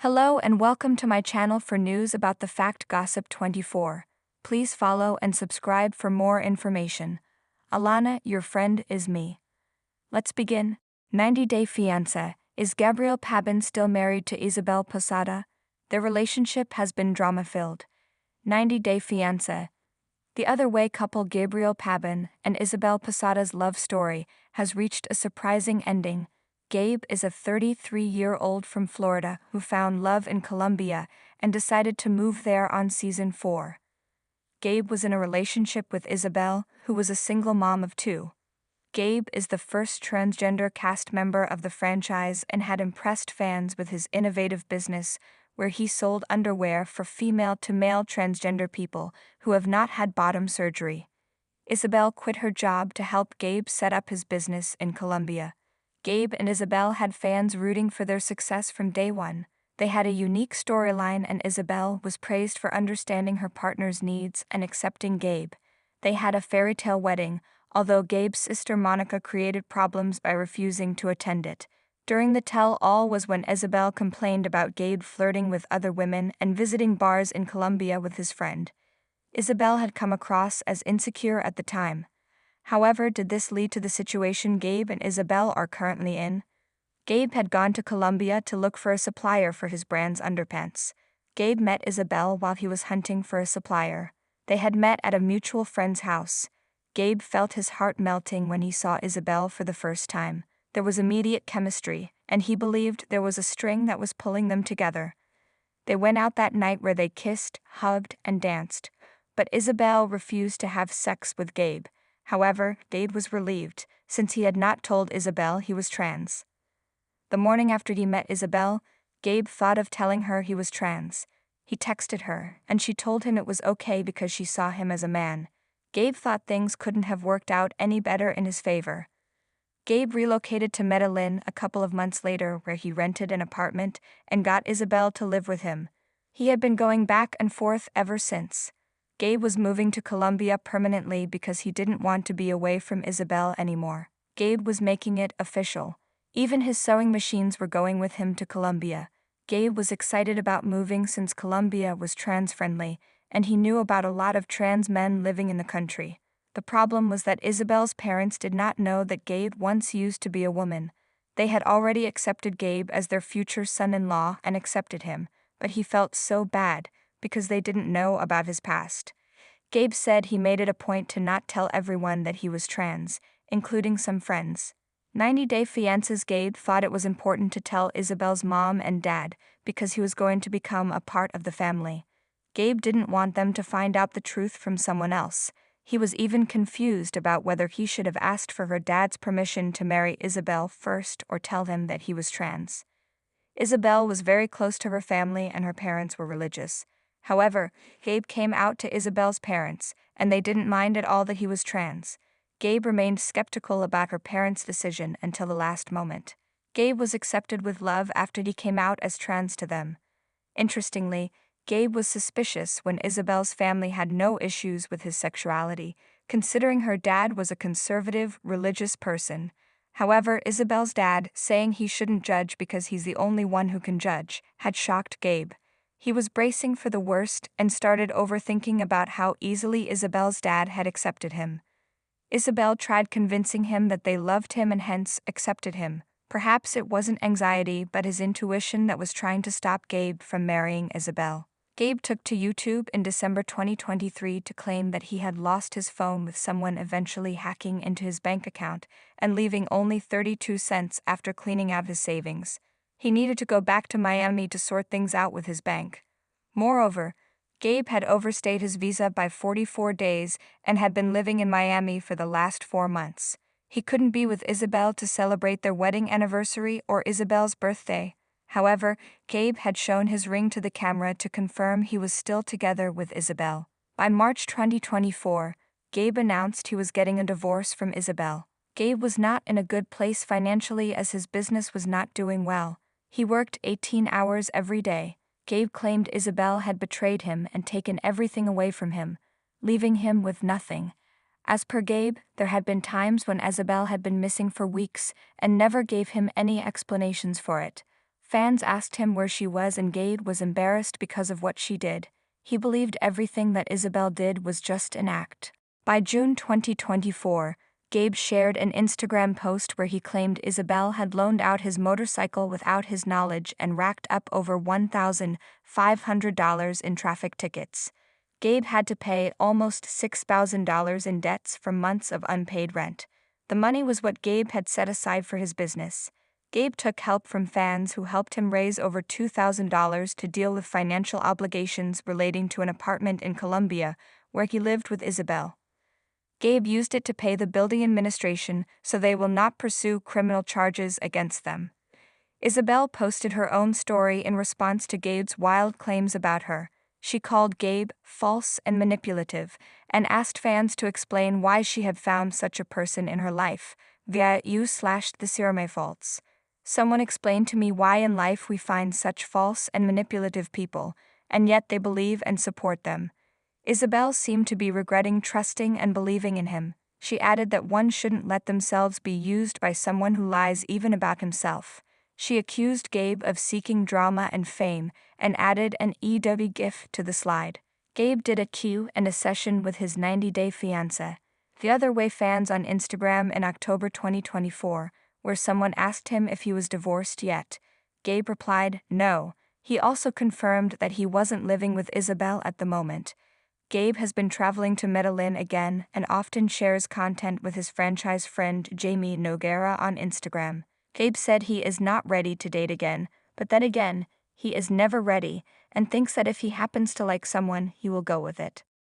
Hello and welcome to my channel for news about the Fact Gossip 24. Please follow and subscribe for more information. Alana, your friend, is me. Let's begin. 90-day fiancé. Is Gabriel Pabon still married to Isabel Posada? Their relationship has been drama-filled. 90-day fiancé. The other way couple Gabriel Pabon and Isabel Posada's love story has reached a surprising ending. Gabe is a 33-year-old from Florida who found love in Colombia and decided to move there on season 4. Gabe was in a relationship with Isabel, who was a single mom of 2. Gabe is the first transgender cast member of the franchise and had impressed fans with his innovative business, where he sold underwear for female-to-male transgender people who have not had bottom surgery. Isabel quit her job to help Gabe set up his business in Colombia. Gabe and Isabel had fans rooting for their success from day one. They had a unique storyline, and Isabel was praised for understanding her partner's needs and accepting Gabe. They had a fairy tale wedding, although Gabe's sister Monica created problems by refusing to attend it. During the tell-all was when Isabel complained about Gabe flirting with other women and visiting bars in Colombia with his friend. Isabel had come across as insecure at the time. However, did this lead to the situation Gabe and Isabel are currently in? Gabe had gone to Colombia to look for a supplier for his brand's underpants. Gabe met Isabel while he was hunting for a supplier. They had met at a mutual friend's house. Gabe felt his heart melting when he saw Isabel for the first time. There was immediate chemistry, and he believed there was a string that was pulling them together. They went out that night where they kissed, hugged, and danced. But Isabel refused to have sex with Gabe. However, Gabe was relieved, since he had not told Isabel he was trans. The morning after he met Isabel, Gabe thought of telling her he was trans. He texted her, and she told him it was okay because she saw him as a man. Gabe thought things couldn't have worked out any better in his favor. Gabe relocated to Medellin a couple of months later, where he rented an apartment and got Isabel to live with him. He had been going back and forth ever since. Gabe was moving to Colombia permanently because he didn't want to be away from Isabel anymore. Gabe was making it official. Even his sewing machines were going with him to Colombia. Gabe was excited about moving since Colombia was trans-friendly, and he knew about a lot of trans men living in the country. The problem was that Isabel's parents did not know that Gabe once used to be a woman. They had already accepted Gabe as their future son-in-law and accepted him, but he felt so bad because they didn't know about his past. Gabe said he made it a point to not tell everyone that he was trans, including some friends. 90-day fiancé's Gabe thought it was important to tell Isabel's mom and dad because he was going to become a part of the family. Gabe didn't want them to find out the truth from someone else. He was even confused about whether he should have asked for her dad's permission to marry Isabel first or tell him that he was trans. Isabel was very close to her family and her parents were religious. However, Gabe came out to Isabel's parents, and they didn't mind at all that he was trans. Gabe remained skeptical about her parents' decision until the last moment. Gabe was accepted with love after he came out as trans to them. Interestingly, Gabe was suspicious when Isabel's family had no issues with his sexuality, considering her dad was a conservative, religious person. However, Isabel's dad, saying he shouldn't judge because he's the only one who can judge, had shocked Gabe. He was bracing for the worst and started overthinking about how easily Isabel's dad had accepted him. Isabel tried convincing him that they loved him and hence accepted him. Perhaps it wasn't anxiety but his intuition that was trying to stop Gabe from marrying Isabel. Gabe took to YouTube in December 2023 to claim that he had lost his phone with someone eventually hacking into his bank account and leaving only 32 cents after cleaning out his savings. He needed to go back to Miami to sort things out with his bank. Moreover, Gabe had overstayed his visa by 44 days and had been living in Miami for the last 4 months. He couldn't be with Isabel to celebrate their wedding anniversary or Isabel's birthday. However, Gabe had shown his ring to the camera to confirm he was still together with Isabel. By March 2024, Gabe announced he was getting a divorce from Isabel. Gabe was not in a good place financially as his business was not doing well. He worked 18 hours every day. Gabe claimed Isabel had betrayed him and taken everything away from him, leaving him with nothing. As per Gabe, there had been times when Isabel had been missing for weeks and never gave him any explanations for it. Fans asked him where she was and Gabe was embarrassed because of what she did. He believed everything that Isabel did was just an act. By June 2024, Gabe shared an Instagram post where he claimed Isabel had loaned out his motorcycle without his knowledge and racked up over $1,500 in traffic tickets. Gabe had to pay almost $6,000 in debts from months of unpaid rent. The money was what Gabe had set aside for his business. Gabe took help from fans who helped him raise over $2,000 to deal with financial obligations relating to an apartment in Colombia where he lived with Isabel. Gabe used it to pay the building administration so they will not pursue criminal charges against them. Isabel posted her own story in response to Gabe's wild claims about her. She called Gabe false and manipulative and asked fans to explain why she had found such a person in her life via /decirme false. Someone explained to me why in life we find such false and manipulative people, and yet they believe and support them. Isabel seemed to be regretting trusting and believing in him. She added that one shouldn't let themselves be used by someone who lies even about himself. She accused Gabe of seeking drama and fame and added an EW gif to the slide. Gabe did a Q and a session with his 90-day fiancé. The other way fans on Instagram in October 2024, where someone asked him if he was divorced yet. Gabe replied, no. He also confirmed that he wasn't living with Isabel at the moment. Gabe has been traveling to Medellin again and often shares content with his franchise friend Jamie Noguera on Instagram. Gabe said he is not ready to date again, but then again, he is never ready and thinks that if he happens to like someone, he will go with it.